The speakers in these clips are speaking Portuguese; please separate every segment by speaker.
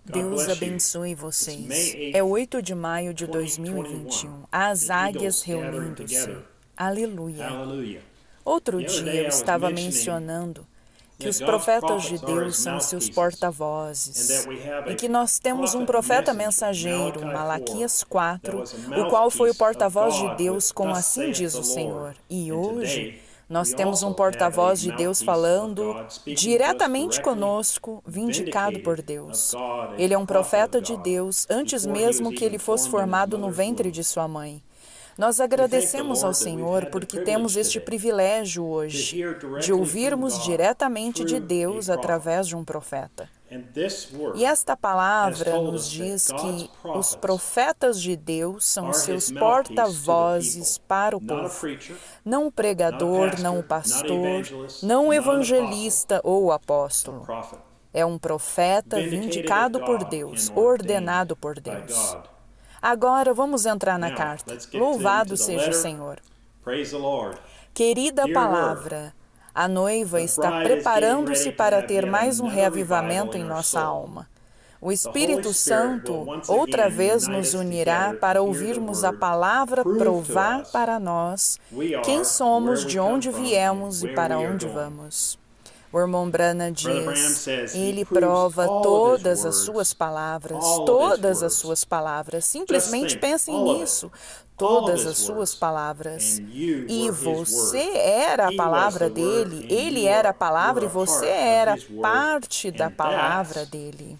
Speaker 1: Deus abençoe vocês. É 8 de maio de 2021. As águias reunindo-se. Aleluia. Outro dia eu estava mencionando que os profetas de Deus são seus porta-vozes e que nós temos um profeta mensageiro, Malaquias 4, o qual foi o porta-voz de Deus com assim diz o Senhor. E hoje nós temos um porta-voz de Deus falando diretamente conosco, vindicado por Deus. Ele é um profeta de Deus antes mesmo que ele fosse formado no ventre de sua mãe. Nós agradecemos ao Senhor porque temos este privilégio hoje de ouvirmos diretamente de Deus através de um profeta. E esta palavra nos diz que os profetas de Deus são seus porta-vozes para o povo. Não o pregador, não o pastor, não o evangelista ou o apóstolo. É um profeta vindicado por Deus, ordenado por Deus. Agora vamos entrar na carta. Louvado seja o Senhor. Querida palavra, a noiva está preparando-se para ter mais um reavivamento em nossa alma. O Espírito Santo outra vez nos unirá para ouvirmos a palavra provar para nós quem somos, de onde viemos e para onde vamos. O irmão Branham diz, ele prova todas as suas palavras, simplesmente pensem nisso, todas as suas palavras. E você era a palavra dele, ele era a palavra e você era parte da palavra dele.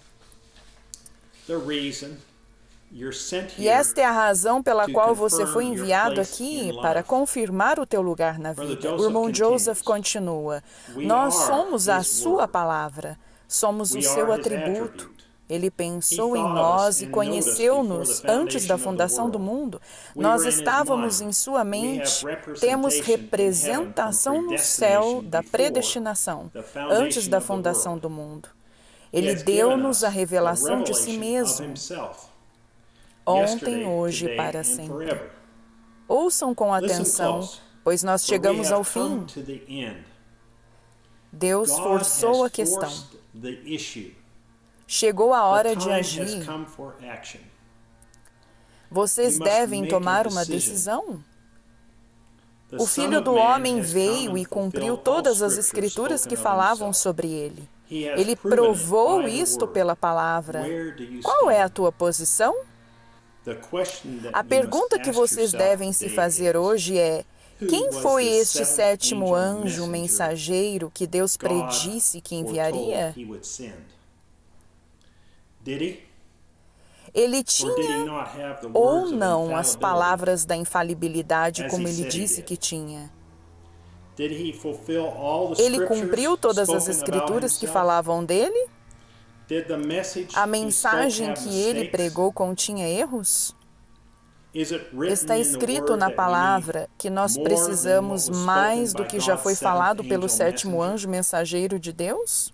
Speaker 1: E esta é a razão pela qual você foi enviado aqui, para confirmar o teu lugar na vida. O irmão Joseph continua, nós somos a sua palavra, somos o seu atributo. Ele pensou em nós e conheceu-nos antes da fundação do mundo. Nós estávamos em sua mente, temos representação no céu da predestinação, antes da fundação do mundo. Ele deu-nos a revelação de si mesmo. Ontem, hoje e para sempre. Ouçam com atenção, pois nós chegamos ao fim. Deus forçou a questão. Chegou a hora de agir. Vocês devem tomar uma decisão. O Filho do Homem veio e cumpriu todas as Escrituras que falavam sobre ele. Ele provou isto pela palavra. Qual é a tua posição? A pergunta que vocês devem se fazer hoje é: quem foi este sétimo anjo mensageiro que Deus predisse que enviaria? Ele tinha ou não as palavras da infalibilidade como ele disse que tinha? Ele cumpriu todas as Escrituras que falavam dele? A mensagem que ele pregou continha erros? Está escrito na palavra que nós precisamos mais do que já foi falado pelo sétimo anjo mensageiro de Deus?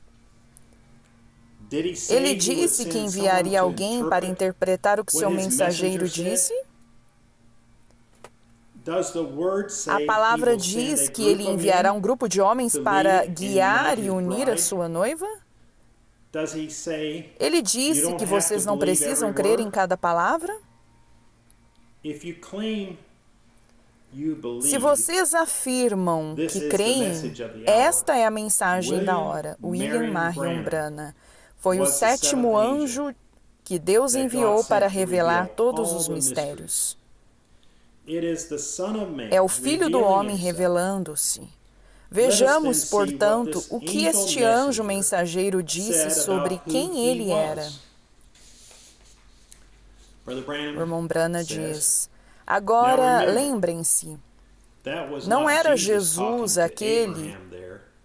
Speaker 1: Ele disse que enviaria alguém para interpretar o que seu mensageiro disse? A palavra diz que ele enviará um grupo de homens para guiar e unir a sua noiva? Ele disse que vocês não precisam crer em cada palavra? Se vocês afirmam que creem, esta é a mensagem da hora. William Marion Branham foi o sétimo anjo que Deus enviou para revelar todos os mistérios. É o Filho do Homem revelando-se. Vejamos, portanto, o que este anjo mensageiro disse sobre quem ele era. O irmão Branham diz, agora lembrem-se, não era Jesus aquele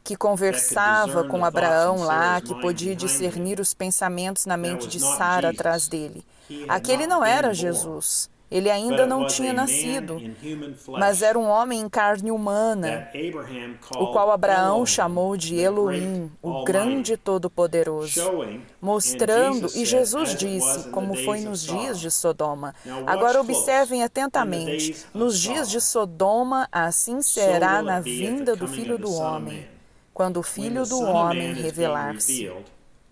Speaker 1: que conversava com Abraão lá, que podia discernir os pensamentos na mente de Sara atrás dele. Aquele não era Jesus. Ele ainda não tinha nascido, mas era um homem em carne humana, o qual Abraão chamou de Elohim, o grande Todo-Poderoso, mostrando, e Jesus disse, como foi nos dias de Sodoma. Agora observem atentamente, nos dias de Sodoma, assim será na vinda do Filho do Homem, quando o Filho do Homem revelar-se.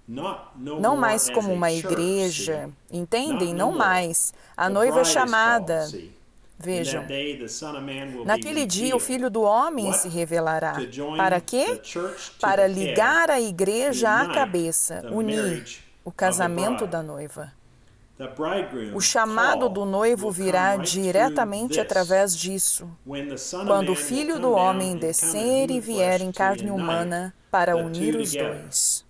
Speaker 1: Não mais como uma igreja, entendem? Não mais. A noiva é chamada. Vejam, naquele dia o Filho do Homem se revelará. Para quê? Para ligar a igreja à cabeça, unir o casamento da noiva. O chamado do noivo virá diretamente através disso, quando o Filho do Homem descer e vier em carne humana para unir os dois.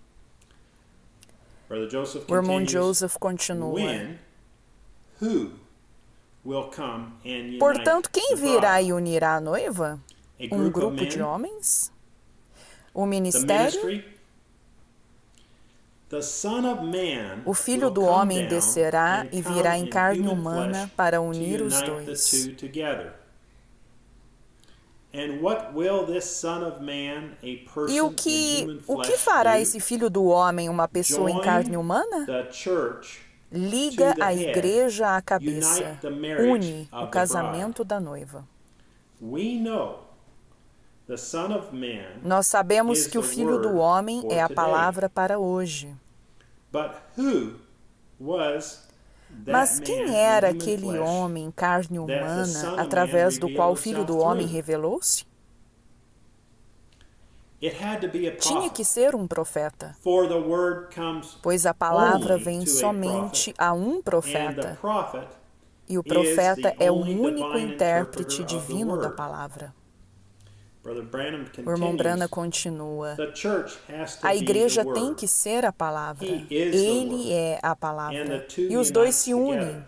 Speaker 1: O irmão Joseph continua. Portanto, quem virá e unirá a noiva? Um grupo de homens? O ministério? O Filho do Homem descerá e virá em carne humana para unir os dois. E o que fará esse Filho do Homem, uma pessoa em carne humana? Liga a igreja à cabeça, une o casamento da noiva. Nós sabemos que o Filho do Homem é a palavra para hoje. Mas quem era aquele homem em carne humana através do qual o Filho do Homem revelou-se? Tinha que ser um profeta, pois a palavra vem somente a um profeta, e o profeta é o único intérprete divino da palavra. O irmão Branham continua. A igreja tem que ser a palavra. Ele é a palavra. E os dois se unem.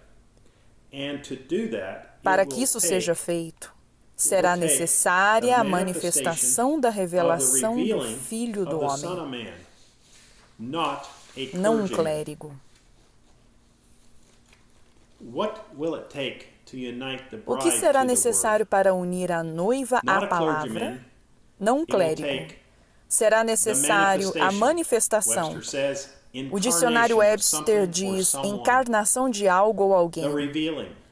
Speaker 1: Para que isso seja feito, será necessária a manifestação da revelação do Filho do Homem, não um clérigo. O que será necessário para unir a noiva à palavra? Não um clérigo. Será necessário a manifestação. O dicionário Webster diz encarnação de algo ou alguém.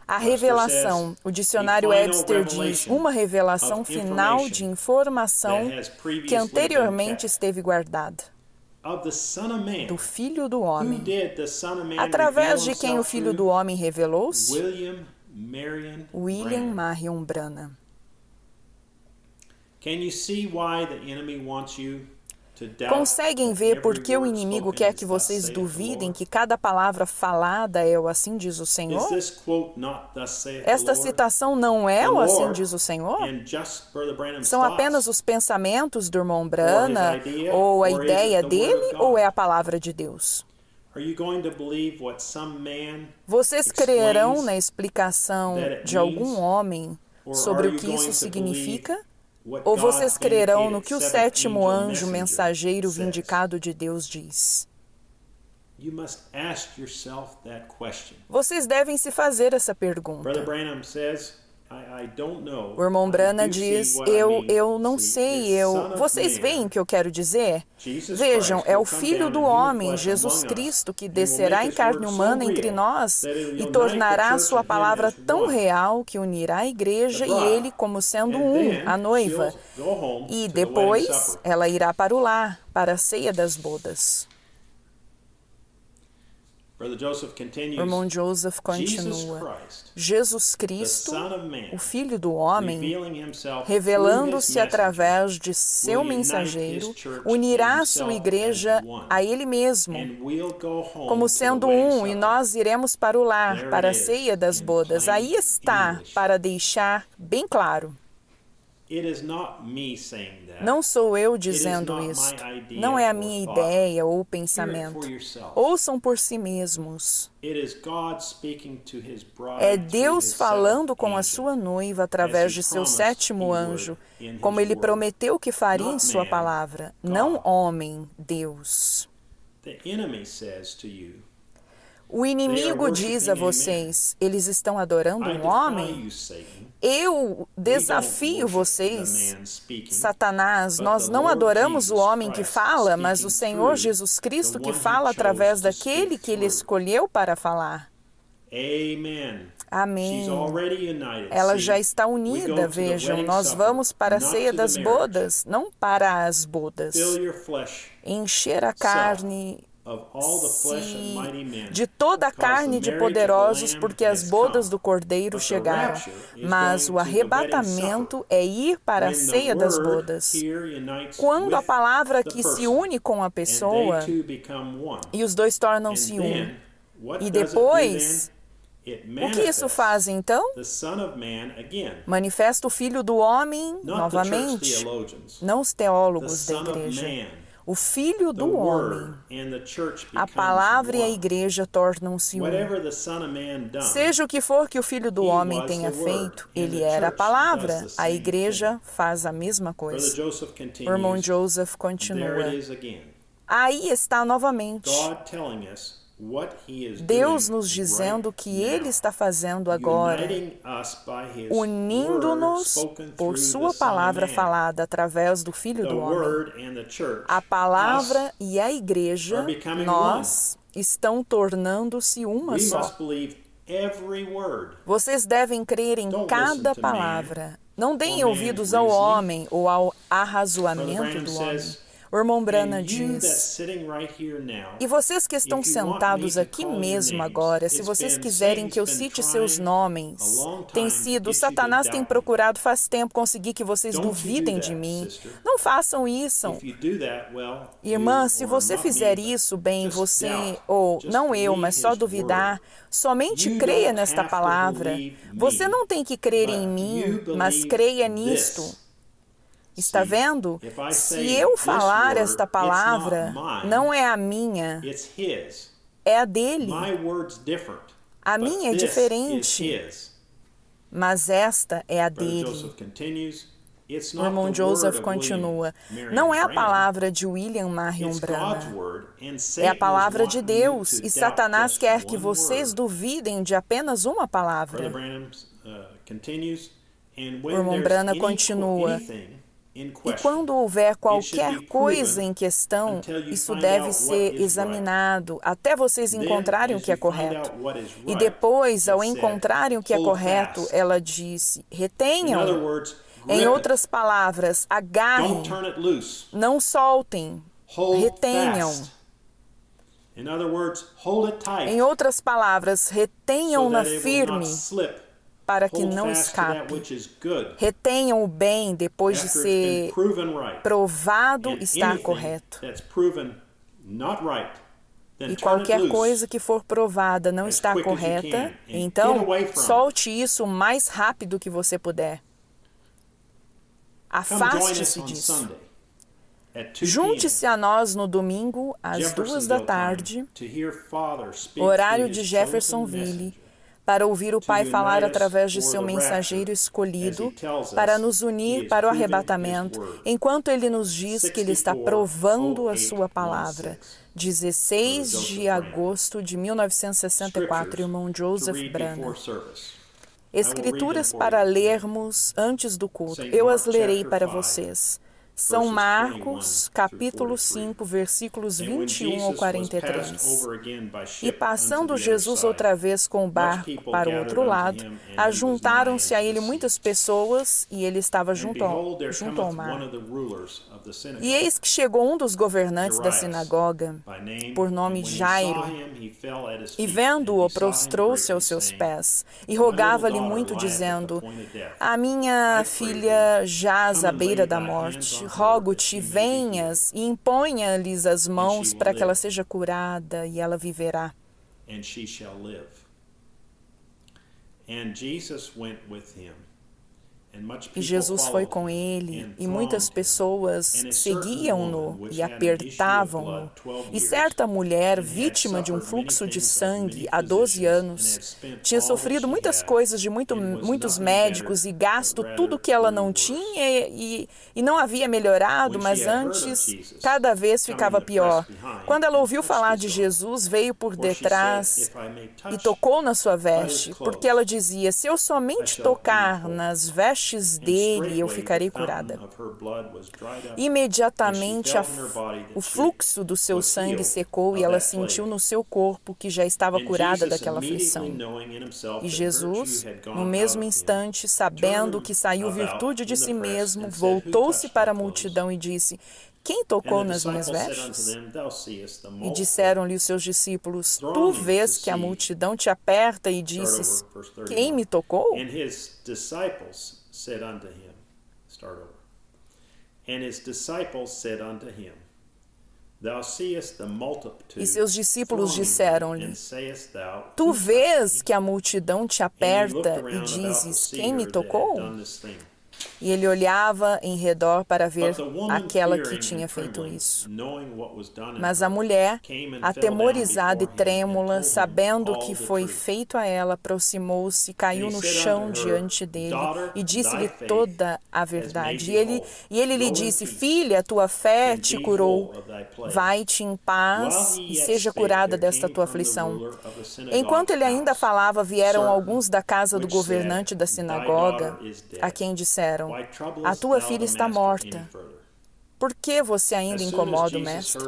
Speaker 1: A revelação. O dicionário Webster diz uma revelação final de informação que anteriormente esteve guardada. Do Filho do Homem. Através de quem o Filho do Homem revelou-se? William Marion Branham. Conseguem ver por que o inimigo quer que vocês duvidem que cada palavra falada é o assim diz o Senhor? Esta citação não é o assim diz o Senhor? São apenas os pensamentos do irmão Branham, ou a ideia dele, ou é a palavra de Deus? Vocês crerão na explicação de algum homem sobre o que isso significa? Ou vocês crerão no que o sétimo anjo mensageiro vindicado de Deus diz? Vocês devem se fazer essa pergunta. O irmão Branham diz, eu não sei, Vocês veem o que eu quero dizer? Vejam, é o Filho do Homem, Jesus Cristo, que descerá em carne humana entre nós e tornará a sua palavra tão real que unirá a igreja e ele como sendo a noiva. E depois ela irá para o lar, para a ceia das bodas. O irmão Joseph continua. Jesus Cristo, o Filho do Homem, revelando-se através de seu mensageiro, unirá a sua igreja a ele mesmo, como sendo e nós iremos para o lar, para a ceia das bodas. Aí está, para deixar bem claro. Não sou eu dizendo isto. Não é a minha ideia ou pensamento. Ouçam por si mesmos. É Deus falando com a sua noiva através de seu sétimo anjo, como ele prometeu que faria em sua palavra. Não homem, Deus. O inimigo diz a vocês, eles estão adorando um homem? Eu desafio vocês, Satanás, nós não adoramos o homem que fala, mas o Senhor Jesus Cristo que fala através daquele que ele escolheu para falar. Amém. Ela já está unida, vejam, nós vamos para a ceia das bodas, não para as bodas. Encher a carne de toda a carne de poderosos, porque as bodas do Cordeiro chegaram. Mas o arrebatamento é ir para a ceia das bodas. Quando a palavra aqui se une com a pessoa, e os dois tornam-se um. E depois, o que isso faz então? Manifesta o Filho do Homem, novamente, não os teólogos da igreja. O Filho do Homem. A palavra e a igreja tornam-se um. Seja o que for que o Filho do Homem tenha feito, ele era a palavra. A igreja faz a mesma coisa. O irmão Joseph continua. Aí está novamente Deus nos dizendo o que Ele está fazendo agora, unindo-nos por Sua palavra falada através do Filho do Homem. A palavra e a igreja, nós, estão tornando-se uma só. Vocês devem crer em cada palavra. Não deem ouvidos ao homem ou ao arrazoamento do homem. O irmão Branham diz, e vocês que estão sentados aqui mesmo agora, se vocês quiserem que eu cite seus nomes, Satanás tem procurado faz tempo conseguir que vocês duvidem de mim. Não façam isso. Irmã, se você fizer isso, bem, você, ou não eu, mas só duvidar, somente creia nesta palavra. Você não tem que crer em mim, mas creia nisto. Está vendo? Se eu falar esta palavra, não é a minha, é a dele. A minha é diferente, mas esta é a dele. O irmão Joseph continua. Não é a palavra de William Marion Branham. É a palavra de Deus, e Satanás quer que vocês duvidem de apenas uma palavra. O irmão Branham continua. E quando houver qualquer coisa em questão, isso deve ser examinado até vocês encontrarem o que é correto. E depois, ao encontrarem o que é correto, ela disse, retenham. Em outras palavras, agarrem, não soltem, retenham. Em outras palavras, retenham-na firme, para que não escape. Retenham o bem depois de ser provado estar correto. E qualquer coisa que for provada não está correta, então solte isso o mais rápido que você puder. Afaste-se disso. Junte-se a nós no domingo, às 14h, horário de Jeffersonville, para ouvir o Pai falar através de seu mensageiro escolhido, para nos unir para o arrebatamento, enquanto Ele nos diz que Ele está provando a sua palavra. 16 de agosto de 1964, irmão Joseph Branham. Escrituras para lermos antes do culto. Eu as lerei para vocês. São Marcos, capítulo 5, versículos 21 ao 43. E passando Jesus outra vez com o barco para o outro lado, ajuntaram-se a ele muitas pessoas, e ele estava junto ao mar. E eis que chegou um dos governantes da sinagoga, por nome Jairo, e vendo-o, prostrou-se aos seus pés, e rogava-lhe muito, dizendo, a minha filha jaz à beira da morte. Rogo-te, venhas e imponha-lhes as mãos para que ela seja curada e ela viverá. E Jesus foi com ele, e muitas pessoas seguiam-no e apertavam-no. E certa mulher, vítima de um fluxo de sangue há 12 anos, tinha sofrido muitas coisas de muitos médicos e gasto tudo que ela não tinha e não havia melhorado, mas antes, cada vez ficava pior. Quando ela ouviu falar de Jesus, veio por detrás e tocou na sua veste, porque ela dizia, se eu somente tocar nas vestes dele, eu ficarei curada. Imediatamente o fluxo do seu sangue secou e ela sentiu no seu corpo que já estava curada daquela aflição. E Jesus, no mesmo instante, sabendo que saiu virtude de si mesmo, voltou-se para a multidão e disse, quem tocou nas minhas vestes? E disseram-lhe os seus discípulos: Tu vês que a multidão te aperta e dizes: Quem me tocou? E seus discípulos disseram-lhe: Tu vês que a multidão te aperta e dizes: Quem me tocou? E ele olhava em redor para ver aquela que tinha feito isso. Mas a mulher, atemorizada e trêmula, sabendo o que foi feito a ela, aproximou-se, caiu no chão diante dele e disse-lhe toda a verdade. E ele lhe disse: Filha, tua fé te curou. Vai-te em paz e seja curada desta tua aflição. Enquanto ele ainda falava, vieram alguns da casa do governante da sinagoga, a quem disseram: A tua filha está morta. Por que você ainda incomoda o mestre?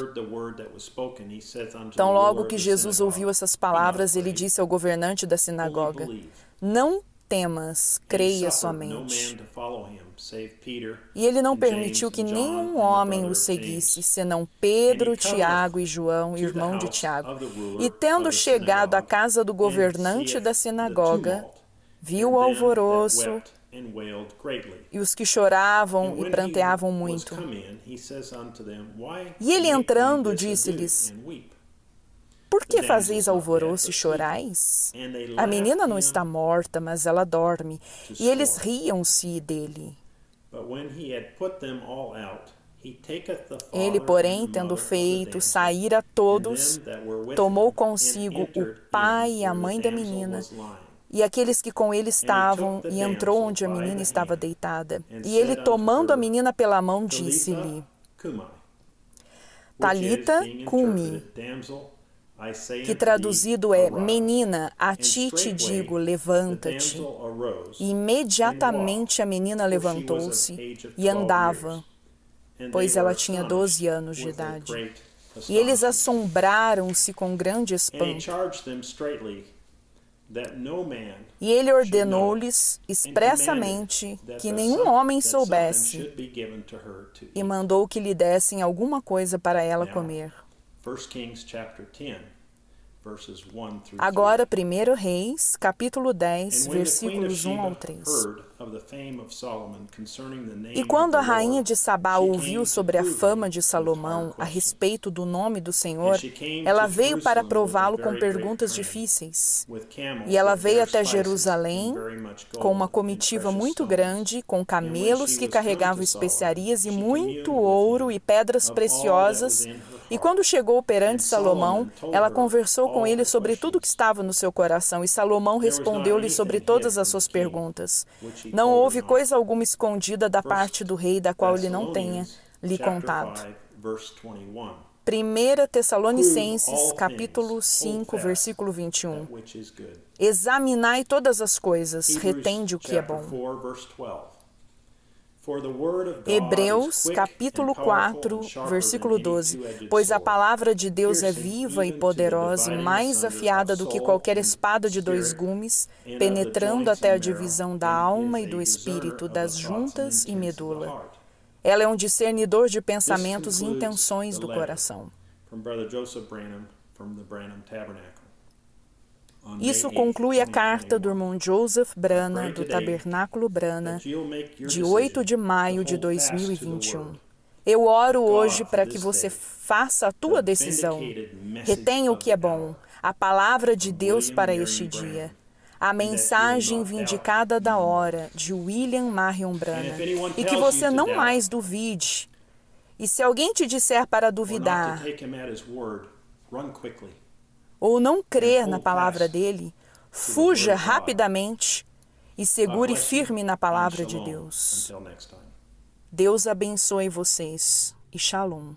Speaker 1: Então, logo que Jesus ouviu essas palavras, ele disse ao governante da sinagoga: Não temas, creia somente. E ele não permitiu que nenhum homem o seguisse, senão Pedro, Tiago e João, irmão de Tiago. E tendo chegado à casa do governante da sinagoga, viu o alvoroço e os que choravam e pranteavam muito. E ele entrando, disse-lhes: Por que fazeis alvoroço e chorais? A menina não está morta, mas ela dorme. E eles riam-se dele. Ele, porém, tendo feito sair a todos, tomou consigo o pai e a mãe da menina e aqueles que com ele estavam, e entrou onde a menina estava deitada. E ele, tomando a menina pela mão, disse-lhe: Talita cumi, que traduzido é: Menina, a ti te digo, levanta-te. E imediatamente a menina levantou-se e andava, pois ela tinha 12 anos de idade. E eles assombraram-se com grande espanto. E ele ordenou-lhes expressamente que nenhum homem soubesse, e mandou que lhe dessem alguma coisa para ela comer. Agora, 1 Reis, capítulo 10, versículos 1 ao 3. E quando a rainha de Sabá ouviu sobre a fama de Salomão a respeito do nome do Senhor, ela veio para prová-lo com perguntas difíceis. E ela veio até Jerusalém com uma comitiva muito grande, com camelos que carregavam especiarias e muito ouro e pedras preciosas. E quando chegou perante Salomão, ela conversou com ele sobre tudo que estava no seu coração, e Salomão respondeu-lhe sobre todas as suas perguntas. Não houve coisa alguma escondida da parte do rei, da qual ele não tenha lhe contado. 1 Tessalonicenses, capítulo 5, versículo 21. Examinai todas as coisas, retende o que é bom. Hebreus, capítulo 4, versículo 12. Pois a palavra de Deus é viva e poderosa, e mais afiada do que qualquer espada de 2 gumes, penetrando até a divisão da alma e do espírito, das juntas e medula. Ela é um discernidor de pensamentos e intenções do coração. Isso conclui a carta do irmão Joseph Branham, do Tabernáculo Branham, de 8 de maio de 2021. Eu oro hoje para que você faça a tua decisão. Retenha o que é bom, a palavra de Deus para este dia. A mensagem vindicada da hora, de William Marion Branham. E que você não mais duvide. E se alguém te disser para duvidar, ou não crer na palavra dele, fuja rapidamente e segure firme na palavra de Deus. Deus abençoe vocês e Shalom.